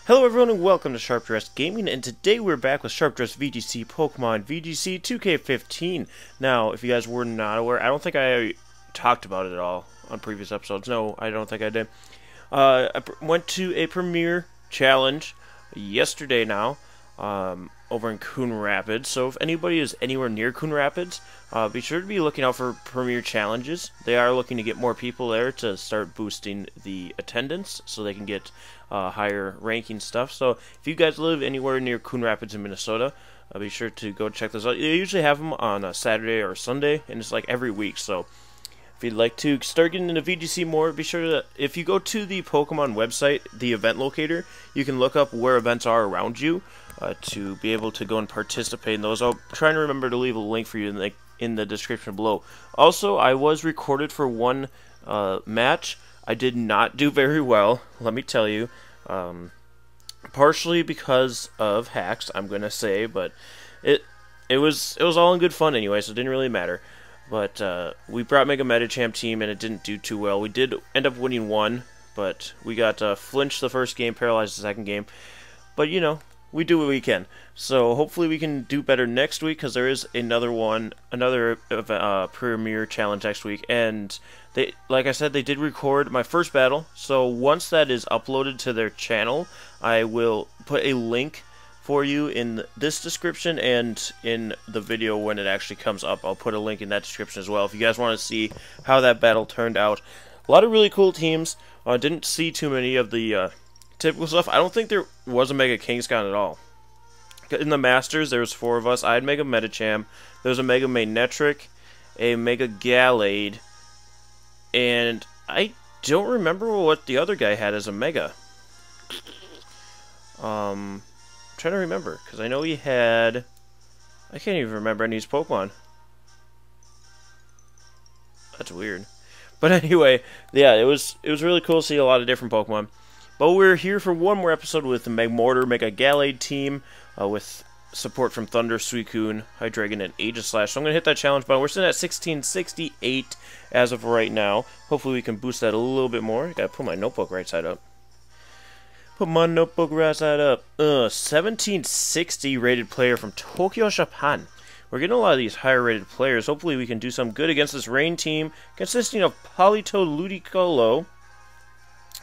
Hello everyone and welcome to Sharp-Dressed Gaming, and today we're back with Sharp-Dressed VGC Pokemon VGC 2K15. Now, if you guys were not aware, I don't think I talked about it at all on previous episodes. No, I don't think I did. I went to a premiere challenge yesterday now, over in Coon Rapids. So if anybody is anywhere near Coon Rapids, be sure to be looking out for premiere challenges. They are looking to get more people there to start boosting the attendance so they can get higher ranking stuff. So if you guys live anywhere near Coon Rapids in Minnesota, be sure to go check those out. They usually have them on a Saturday or Sunday, and it's like every week. So if you'd like to start getting into VGC more, be sure to, if you go to the Pokemon website, the event locator, you can look up where events are around you to be able to go and participate in those. I'll try and remember to leave a link for you in the description below. Also, I was recorded for one match. I did not do very well, let me tell you. Partially because of hacks, I'm gonna say, but it was all in good fun anyway, so it didn't really matter. But we brought Mega Metachamp team, and it didn't do too well. We did end up winning one, but we got flinched the first game, paralyzed the second game. But you know, we do what we can. So hopefully we can do better next week, because there is another premiere challenge next week. And they, like I said, they did record my first battle. So once that is uploaded to their channel, I will put a link for you in this description, and in the video when it actually comes up, I'll put a link in that description as well. If you guys want to see how that battle turned out, a lot of really cool teams. Didn't see too many of the typical stuff. I don't think there was a Mega Kingscon at all. In the Masters, there was 4 of us. I had Mega Metacham. There was a Mega Magnetric, a Mega Gallade, and I don't remember what the other guy had as a Mega. I'm trying to remember, because I know he had... I can't even remember any of his Pokemon. That's weird. But anyway, yeah, it was really cool to see a lot of different Pokemon. But we're here for one more episode with the Magmortar Mega Gallade team, with support from Thunder, Suicune, Hydreigon, and Aegislash. So I'm going to hit that challenge button. We're sitting at 1668 as of right now. Hopefully we can boost that a little bit more. Got to put my notebook right side up. Put my notebook right side up. 1760 rated player from Tokyo, Japan. We're getting a lot of these higher rated players. Hopefully we can do some good against this rain team, consisting of Politoed, Ludicolo,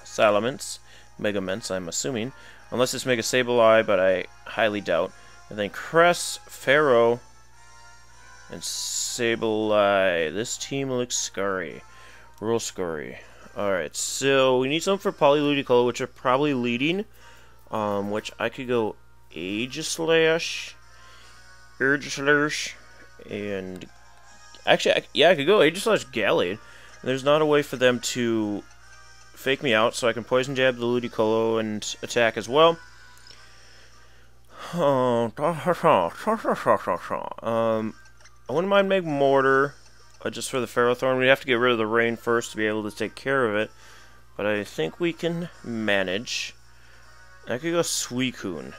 Salamence, Megaments, I'm assuming. Unless it's Mega Sableye, but I highly doubt. And then Cress, Pharaoh, and Sableye. This team looks scurry. Real scurry. Alright, so we need something for Polyludicolo, which are probably leading. Which I could go Aegislash, and... Actually, yeah, I could go Aegislash Gallade. And there's not a way for them to fake me out, so I can Poison Jab the Ludicolo and attack as well. I wouldn't mind Magmortar, just for the Ferrothorn. We have to get rid of the rain first to be able to take care of it, but I think we can manage. I could go Suicune.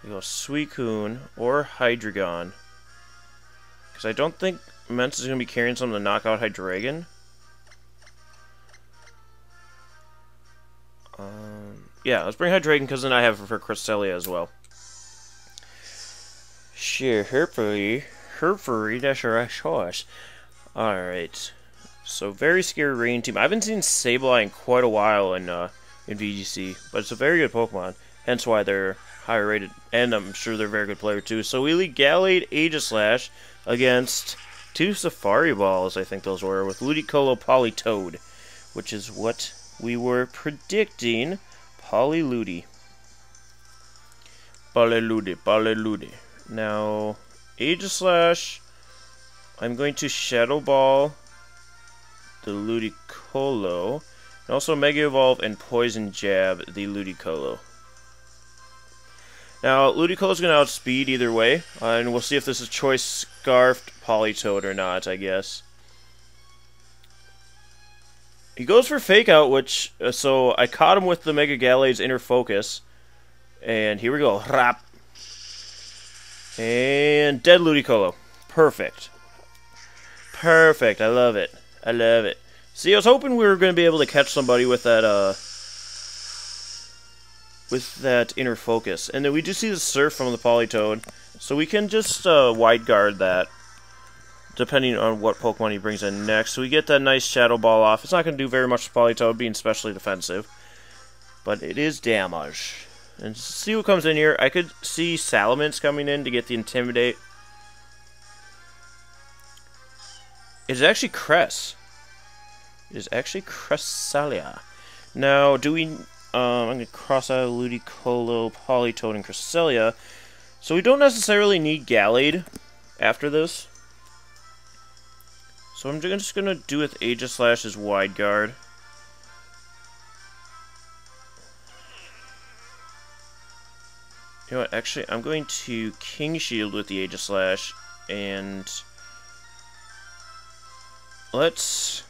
Or Hydreigon, because I don't think Mence is going to be carrying something to knock out Hydreigon. Yeah, let's bring Hydreigon, because then I have for Cresselia as well. Sure, Herpery, that's our choice. Alright. So, very scary rain team. I haven't seen Sableye in quite a while in VGC, but it's a very good Pokemon. Hence why they're higher rated, and I'm sure they're a very good player too. So, we lead Gallade, Aegislash against 2 Safari Balls, I think those were, with Ludicolo, Politoed, which is what we were predicting. Polyludy. Now, Aegislash, I'm going to Shadow Ball the Ludicolo, and also Mega Evolve and Poison Jab the Ludicolo. Now, Ludicolo's going to outspeed either way, and we'll see if this is Choice Scarfed Politoed or not, I guess. He goes for Fake Out, which, so I caught him with the Mega Gallade's Inner Focus. And here we go. Rap. And dead Ludicolo. Perfect. Perfect. I love it. I love it. See, I was hoping we were going to be able to catch somebody with that with that inner focus. And then we do see the Surf from the Politoed, so we can just wide guard that, depending on what Pokemon he brings in next. So we get that nice Shadow Ball off. It's not going to do very much to Politoed, being especially defensive, but it is damage. And see what comes in here. I could see Salamence coming in to get the Intimidate. It's actually Cress. It is actually Cresselia. Now, do we... I'm going to cross out Ludicolo, Politoed, and Cresselia. So we don't necessarily need Gallade after this. So I'm just going to do with Aegislash as Wide Guard. You know what, actually, I'm going to King Shield with the Aegislash, and let's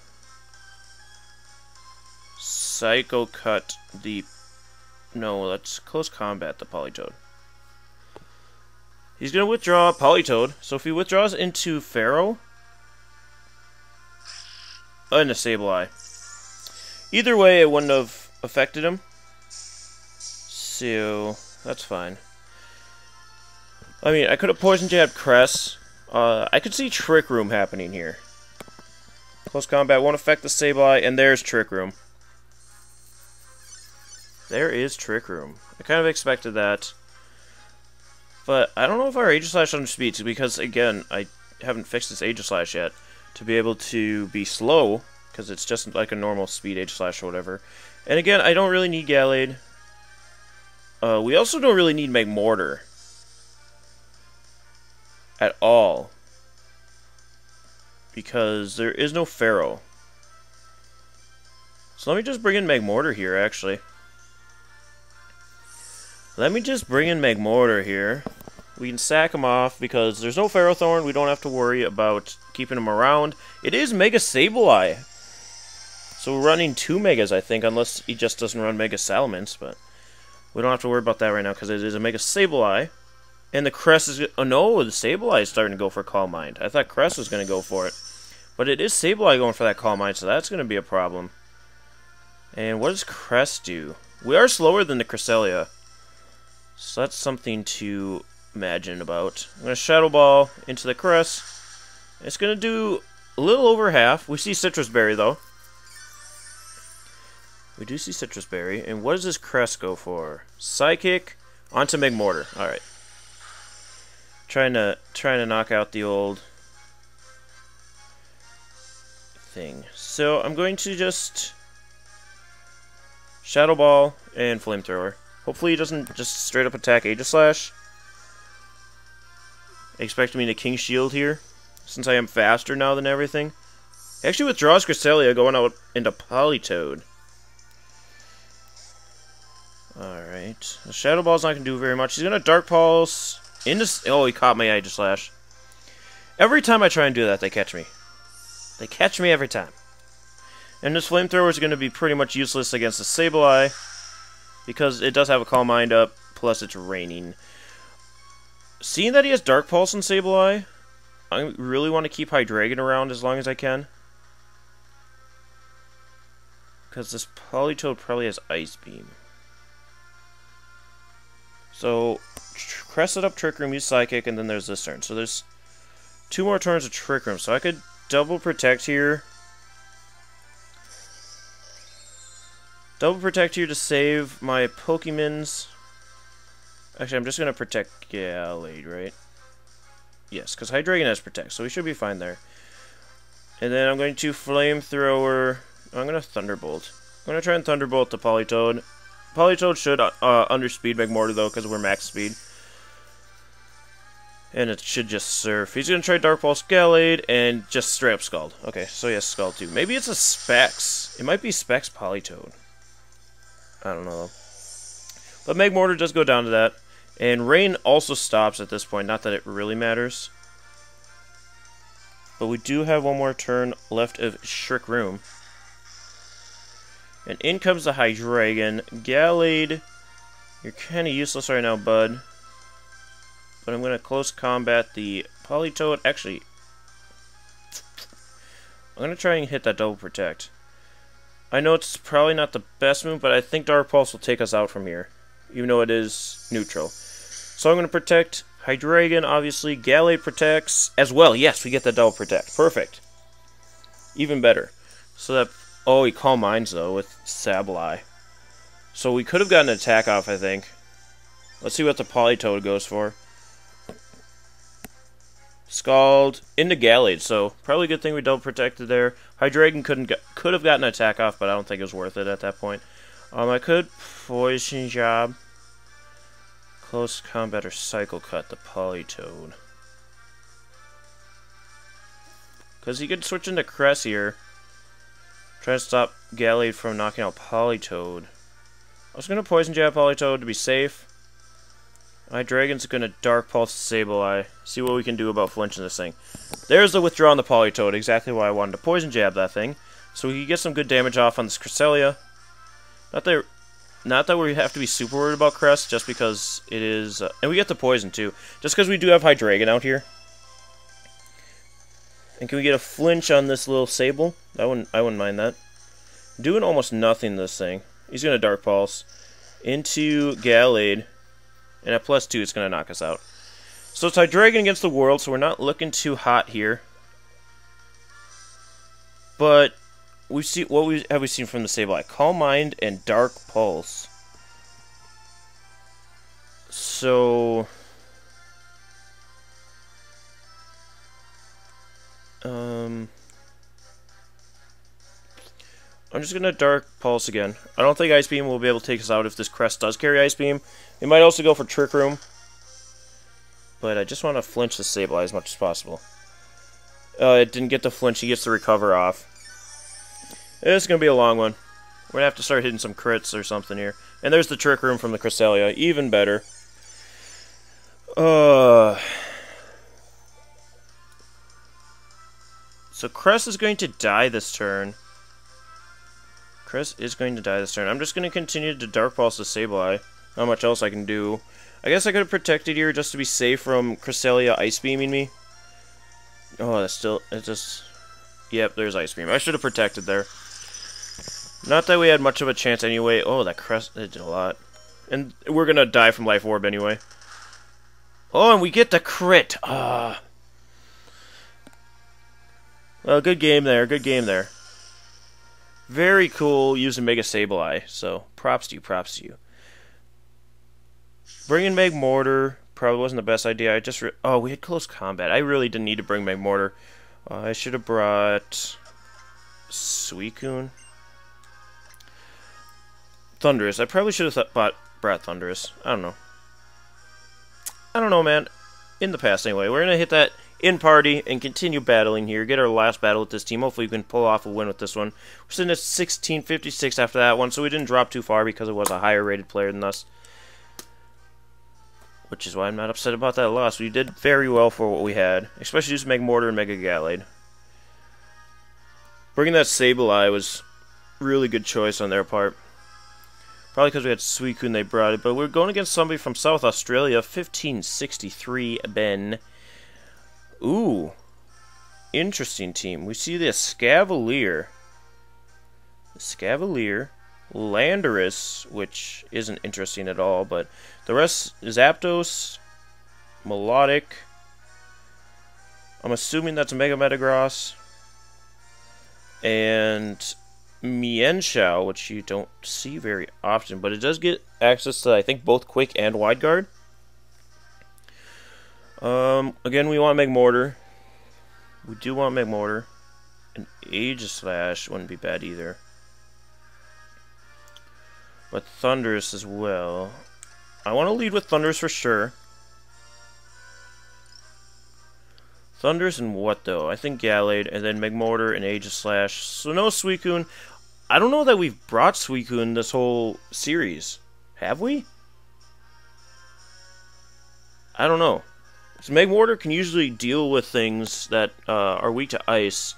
Psycho Cut the... No, let's Close Combat the Politoed. He's going to withdraw Politoed, so if he withdraws into Pharaoh, and a Sableye. Either way, it wouldn't have affected him, so that's fine. I mean, I could have Poison Jabbed Cress. I could see Trick Room happening here. Close Combat won't affect the Sableye, and there's Trick Room. There is Trick Room. I kind of expected that. But I don't know if our Aegislash underspeeds, because, again, I haven't fixed this Aegislash yet, to be able to be slow, because it's just like a normal speed Aegislash or whatever. And again, I don't really need Gallade. We also don't really need Magmortar. At all. Because there is no Pharaoh. So let me just bring in Magmortar here, actually. Let me just bring in Magmortar here. We can sack him off because there's no Ferrothorn. We don't have to worry about keeping him around. It is Mega Sableye. So we're running 2 Megas, I think, unless he just doesn't run Mega Salamence, but we don't have to worry about that right now because it is a Mega Sableye. And the Cress is... Oh no, the Sableye is starting to go for Calm Mind. I thought Cress was going to go for it. But it is Sableye going for that Calm Mind, so that's going to be a problem. And what does Cress do? We are slower than the Cresselia. So that's something to imagine about. I'm going to Shadow Ball into the Cress. It's going to do a little over half. We see Citrus Berry, though. We do see Citrus Berry. And what does this Cress go for? Psychic onto Magmortar. Alright. Trying to knock out the old thing. So I'm going to just Shadow Ball and Flamethrower. Hopefully he doesn't just straight up attack Aegislash. Expect me to King Shield here, since I am faster now than everything. He actually withdraws Cresselia going out into Politoed. Alright. The Shadow Ball's not going to do very much. He's going to Dark Pulse into... Oh, he caught my Aegislash. Every time I try and do that, they catch me. They catch me every time. And this Flamethrower is going to be pretty much useless against the Sableye, because it does have a Calm Mind up, plus it's raining. Seeing that he has Dark Pulse and Sableye, I really want to keep Hydreigon around as long as I can. Because this Politoed probably has Ice Beam. So, Crest it up Trick Room, use Psychic, and then there's this turn. So there's 2 more turns of Trick Room. So I could double Protect here. Double Protect here to save my Pokemons. Actually, I'm just going to Protect Gallade, right? Yes, because Hydreigon has Protect, so we should be fine there. And then I'm going to Flamethrower. I'm going to Thunderbolt. I'm going to try and Thunderbolt the Politoed. Politoed should underspeed Magmortar, though, because we're max speed. And it should just Surf. He's going to try Dark Pulse Gallade and just straight up Scald. Okay, so he has Scald, too. Maybe it's a Specs. It might be Specs Politoed. I don't know. But Magmortar does go down to that. And Rain also stops at this point. Not that it really matters. But we do have one more turn left of Trick Room. And in comes the Hydreigon. Gallade, you're kind of useless right now, bud. But I'm going to Close Combat the Politoed. Actually, I'm going to try and hit that Double Protect. I know it's probably not the best move, but I think Dark Pulse will take us out from here. even though it is neutral. So I'm going to protect Hydreigon, obviously. Gallade protects as well. Yes, we get the double protect. Perfect. Even better. So that... Oh, he Calm Minds, though, with Sableye. So we could have gotten an attack off, I think. Let's see what the Politoed goes for. Scald into Gallade, so probably a good thing we double protected there. Hydreigon could have gotten an attack off, but I don't think it was worth it at that point. I could Poison Jab. Close Combat or Cycle Cut the Politoed. Because he could switch into Cress here. Try to stop Gallade from knocking out Politoed. I was going to Poison Jab Politoed to be safe. Hydreigon's going to Dark Pulse Sableye. See what we can do about flinching this thing. There's the withdraw on the Politoed. Exactly why I wanted to Poison Jab that thing. So we can get some good damage off on this Cresselia. Not that we have to be super worried about Crest, just because it is... and we get the Poison, too. Just because we do have Hydreigon out here. And can we get a flinch on this little Sable? I wouldn't mind that. Doing almost nothing to this thing. He's going to Dark Pulse into Gallade. And at +2, it's going to knock us out. So it's Hydreigon against the world, so we're not looking too hot here. But we see have we seen from the Sableye? Calm Mind and Dark Pulse. So I'm just going to Dark Pulse again. I don't think Ice Beam will be able to take us out if this Crest does carry Ice Beam. It might also go for Trick Room. But I just want to flinch the Sableye as much as possible. It didn't get the flinch. He gets the recover off. It's going to be a long one. We're going to have to start hitting some crits or something here. And there's the Trick Room from the Cresselia. Even better. So Crest is going to die this turn. Crest is going to die this turn. I'm just going to continue to Dark Pulse the Sableye. Not much else I can do. I guess I could have protected here just to be safe from Cresselia Ice Beaming me. Oh, that's still... It just... Yep, there's Ice Beam. I should have protected there. Not that we had much of a chance anyway. Oh, that Crest... It did a lot. And we're going to die from Life Orb anyway. Oh, and we get the crit! Well, good game there. Good game there. Very cool using Mega Sableye. So, props to you, props to you. Bringing Magmortar probably wasn't the best idea. Oh, we had close combat. I really didn't need to bring Magmortar. I should have brought Suicune. Thundurus. I probably should have brought Thundurus. I don't know. I don't know, man. In the past, anyway. We're going to hit that in party and continue battling here. Get our last battle with this team. Hopefully we can pull off a win with this one. We're sitting at 1656 after that one, so we didn't drop too far because it was a higher rated player than us. Which is why I'm not upset about that loss. We did very well for what we had. Especially using Magmortar and Mega Gallade. Bringing that Sableye was a really good choice on their part. Probably because we had Suicune they brought it. But we're going against somebody from South Australia. 1563 Ben. Ooh. Interesting team. We see this Scavalier. Landorus, which isn't interesting at all, but the rest is Zapdos, Melodic. I'm assuming that's a Mega Metagross. And Mienshao, which you don't see very often, but it does get access to, I think, both Quick and Wide Guard. Again, we want Magmortar. We do want Magmortar. An Aegislash wouldn't be bad either. But Thundurus as well. I want to lead with Thundurus for sure. Thundurus and what, though? I think Gallade, and then Magmortar and Aegislash. So no Suicune. I don't know that we've brought Suicune this whole series. Have we? I don't know. So Magmortar can usually deal with things that are weak to ice.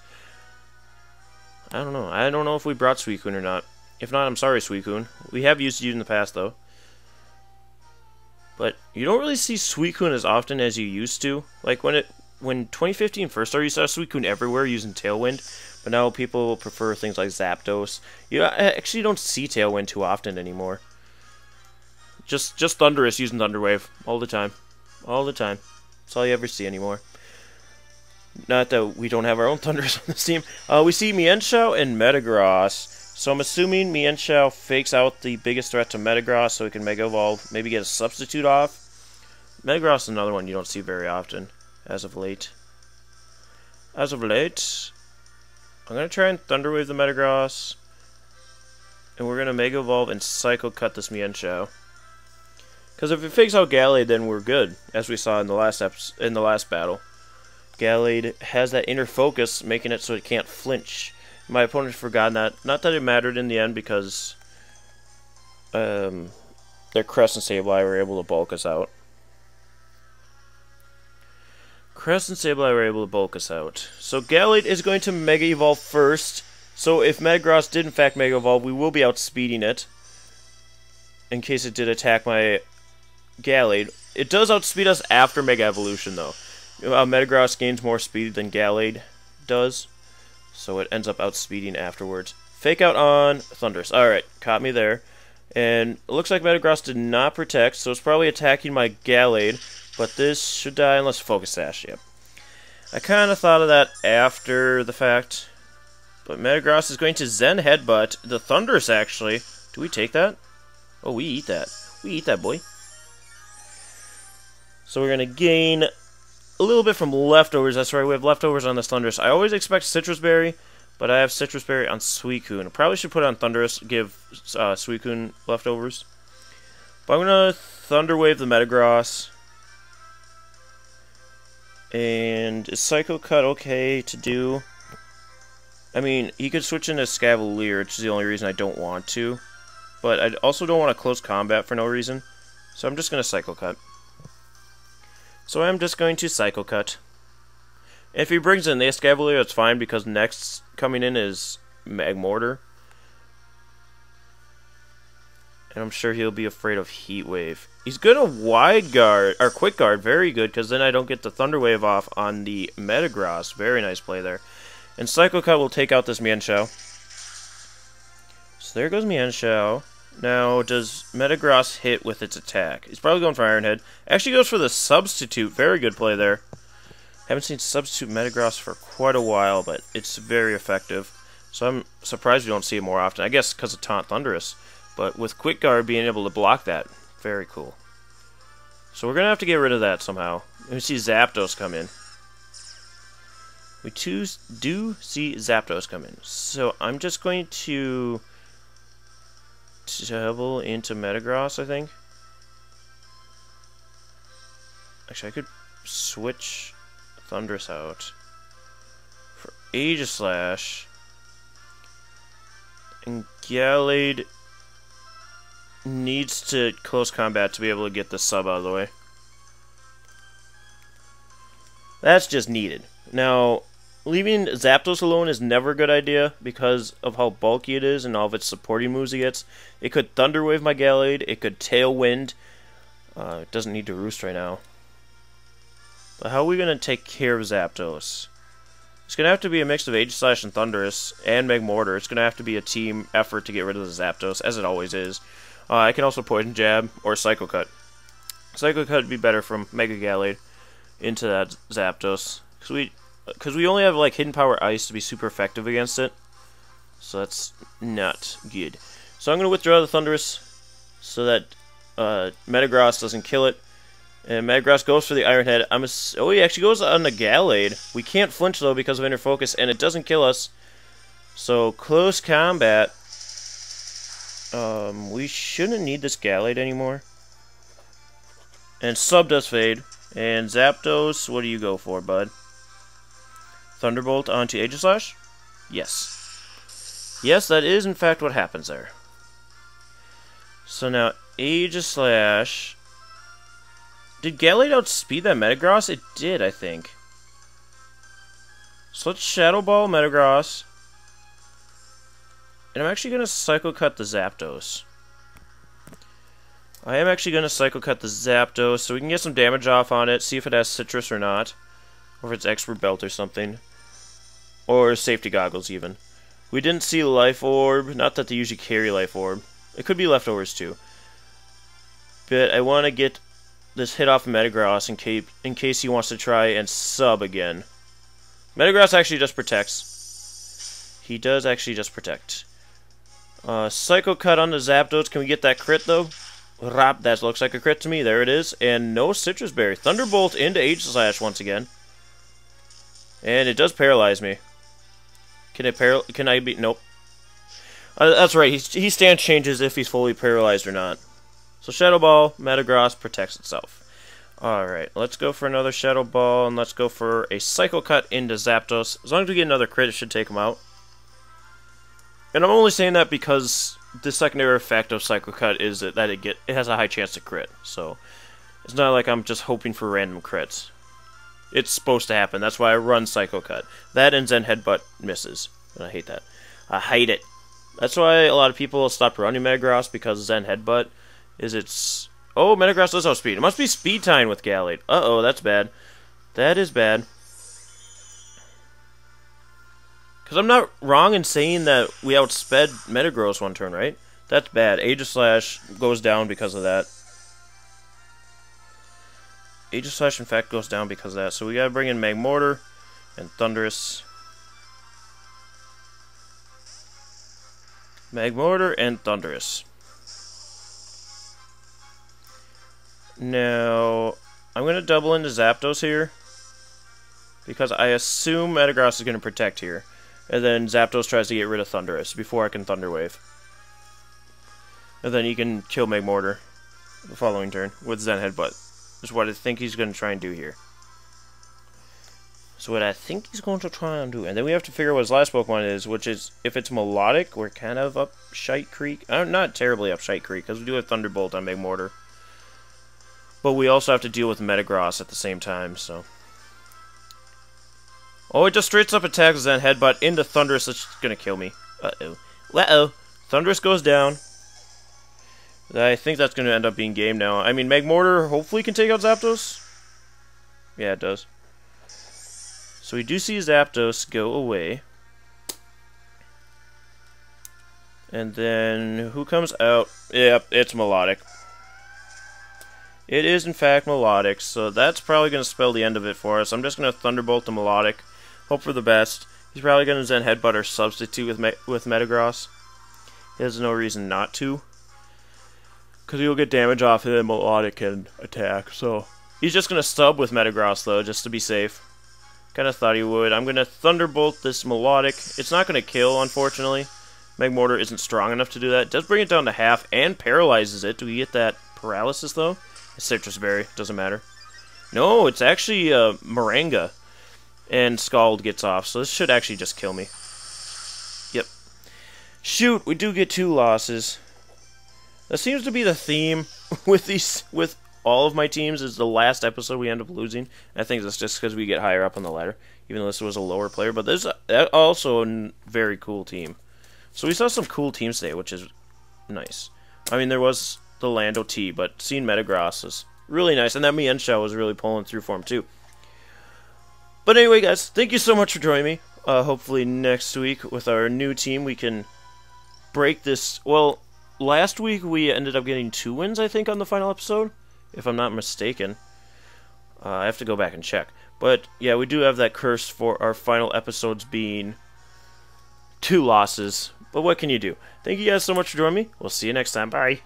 I don't know. I don't know if we brought Suicune or not. If not, I'm sorry, Suicune. We have used you in the past, though. But you don't really see Suicune as often as you used to. Like, when 2015 first started, you saw Suicune everywhere using Tailwind. But now people prefer things like Zapdos. You actually don't see Tailwind too often anymore. Just Thundurus using Thunder Wave all the time. All the time. That's all you ever see anymore. Not that we don't have our own Thundurus on this team. We see Mienshao and Metagross. So I'm assuming Mienshao fakes out the biggest threat to Metagross so he can Mega Evolve. Maybe get a substitute off. Metagross is another one you don't see very often as of late. I'm going to try and Thunder Wave the Metagross. And we're going to Mega Evolve and Psycho Cut this Mienshao. Because if it fakes out Gallade, then we're good, as we saw in the last battle. Gallade has that inner focus, making it so it can't flinch. My opponent's forgotten that. Not that it mattered in the end, because their Crest and Sableye were able to bulk us out. So Gallade is going to Mega Evolve first. So if Metagross did in fact Mega Evolve, we will be outspeeding it. In case it did attack my Gallade. It does outspeed us after Mega Evolution, though. Metagross gains more speed than Gallade does, so it ends up outspeeding afterwards. Fake out on Thundurus. Alright, caught me there. And it looks like Metagross did not protect, so it's probably attacking my Gallade, but this should die unless Focus Sash. Yep. I kind of thought of that after the fact, but Metagross is going to Zen Headbutt the Thundurus, actually. Do we take that? Oh, we eat that. We eat that, boy. So we're going to gain a little bit from leftovers. That's right, we have leftovers on this Thundurus. I always expect Citrus Berry, but I have Citrus Berry on Suicune. I probably should put it on Thundurus, give Suicune leftovers. But I'm going to Thunder Wave the Metagross. And is Psycho Cut okay to do? I mean, he could switch into Scavalier, which is the only reason I don't want to. But I also don't want to close combat for no reason. So I'm just going to Psycho Cut. If he brings in the Escavalier, it's fine, because next coming in is Magmortar. And I'm sure he'll be afraid of Heat Wave. He's good at Wide Guard, or Quick Guard, very good, because then I don't get the Thunder Wave off on the Metagross. Very nice play there. And Psycho Cut will take out this Mienshao. So there goes Mienshao. Now, does Metagross hit with its attack? He's probably going for Iron Head. Actually goes for the Substitute. Very good play there. Haven't seen Substitute Metagross for quite a while, but it's very effective. So I'm surprised we don't see it more often. I guess because of Taunt Thundurus. But with Quick Guard being able to block that, very cool. So we're going to have to get rid of that somehow. We see Zapdos come in. We do see Zapdos come in. So I'm just going to double into Metagross, I think. Actually, I could switch Thundurus out for Aegislash. And Gallade needs to close combat to be able to get the sub out of the way. That's just needed. Now, leaving Zapdos alone is never a good idea because of how bulky it is and all of its supporting moves it gets. It could Thunder Wave my Gallade, it could Tailwind. It doesn't need to Roost right now. But how are we going to take care of Zapdos? It's going to have to be a mix of Aegislash and Thundurus and Magmortar. It's going to have to be a team effort to get rid of the Zapdos, as it always is. I can also Poison Jab or Psycho Cut. Psycho Cut would be better from Mega Gallade into that Zapdos. Because we only have like Hidden Power Ice to be super effective against it. So that's not good. So I'm going to withdraw the Thundurus so that Metagross doesn't kill it. And Metagross goes for the Iron Head. Oh, he actually goes on the Gallade. We can't flinch though because of Inner Focus, and it doesn't kill us. So close combat. We shouldn't need this Gallade anymore. And Sub does fade. And Zapdos, what do you go for, bud? Thunderbolt onto Aegislash? Yes. Yes, that is in fact what happens there. So now, Aegislash... Did Gallade outspeed that Metagross? It did, I think. So let's Shadow Ball Metagross. And I'm actually going to Psycho Cut the Zapdos. I am actually going to Psycho Cut the Zapdos so we can get some damage off on it, see if it has Citrus or not. Or if it's Expert Belt or something. Or Safety Goggles, even. We didn't see Life Orb. Not that they usually carry Life Orb. It could be leftovers, too. bit. I want to get this hit off Metagross in case he wants to try and sub again. Metagross actually just protects. He does actually just protect. Psycho Cut on the Zapdos. Can we get that crit though? Rap, that looks like a crit to me. There it is. And no Citrus Berry. Thunderbolt into H-Slash once again. And it does paralyze me. Can I be... Nope. That's right. He stance changes if he's fully paralyzed or not. So Shadow Ball, Metagross protects itself. Alright, let's go for another Shadow Ball, and let's go for a Psycho Cut into Zapdos. As long as we get another crit, it should take him out. And I'm only saying that because the secondary effect of Psycho Cut is that it has a high chance to crit. So it's not like I'm just hoping for random crits. It's supposed to happen. That's why I run Psycho Cut. That and Zen Headbutt misses. And I hate that. I hate it. That's why a lot of people stopped running Metagross, because Zen Headbutt is its... Oh, Metagross does outspeed. It must be speed time with Gallade. Uh-oh, that's bad. That is bad. Because I'm not wrong in saying that we outsped Metagross one turn, right? That's bad. Aegislash goes down because of that. Aegislash, in fact, goes down because of that. So we gotta bring in Magmortar and Thundurus. Magmortar and Thundurus. Now, I'm going to double into Zapdos here, because I assume Metagross is going to protect here. And then Zapdos tries to get rid of Thundurus before I can Thunder Wave. And then he can kill Magmortar the following turn with Zen Headbutt. Is what I think he's going to try and do here. So what I think he's going to try and do. And then we have to figure out what his last Pokemon is, which is, if it's Melodic, we're kind of up Shite Creek. Not terribly up Shite Creek, because we do have Thunderbolt on Magmortar. But we also have to deal with Metagross at the same time, so... Oh, it just straight up attacks Zen Headbutt into Thundurus. That's gonna kill me. Uh-oh. Uh-oh. Thundurus goes down. I think that's gonna end up being game now. I mean, Magmortar hopefully can take out Zapdos. Yeah, it does. So we do see Zapdos go away. And then, who comes out? Yep, it's Melodic. It is, in fact, Melodic, so that's probably going to spell the end of it for us. I'm just going to Thunderbolt the Melodic. Hope for the best. He's probably going to Zen Headbutt or substitute with Metagross. He has no reason not to, because he'll get damage off it and Melodic can attack. So he's just going to sub with Metagross, though, just to be safe. Kind of thought he would. I'm going to Thunderbolt this Melodic. It's not going to kill, unfortunately. Magmortar isn't strong enough to do that. It does bring it down to half and paralyzes it. Do we get that paralysis, though? Citrus Berry, doesn't matter. No, it's actually Moringa. And Scald gets off, so this should actually just kill me. Yep. Shoot, we do get 2 losses. That seems to be the theme with all of my teams, is the last episode we end up losing. I think that's just because we get higher up on the ladder, even though this was a lower player. But this is also a very cool team. So we saw some cool teams today, which is nice. I mean, there was the Lando T, but seeing Metagross is really nice, and that Mienshao was really pulling through for him too. But anyway, guys, thank you so much for joining me. Hopefully next week with our new team we can break this. Well, last week we ended up getting 2 wins, I think, on the final episode, if I'm not mistaken. I have to go back and check. But yeah, we do have that curse for our final episodes being 2 losses. But what can you do? Thank you guys so much for joining me. We'll see you next time. Bye.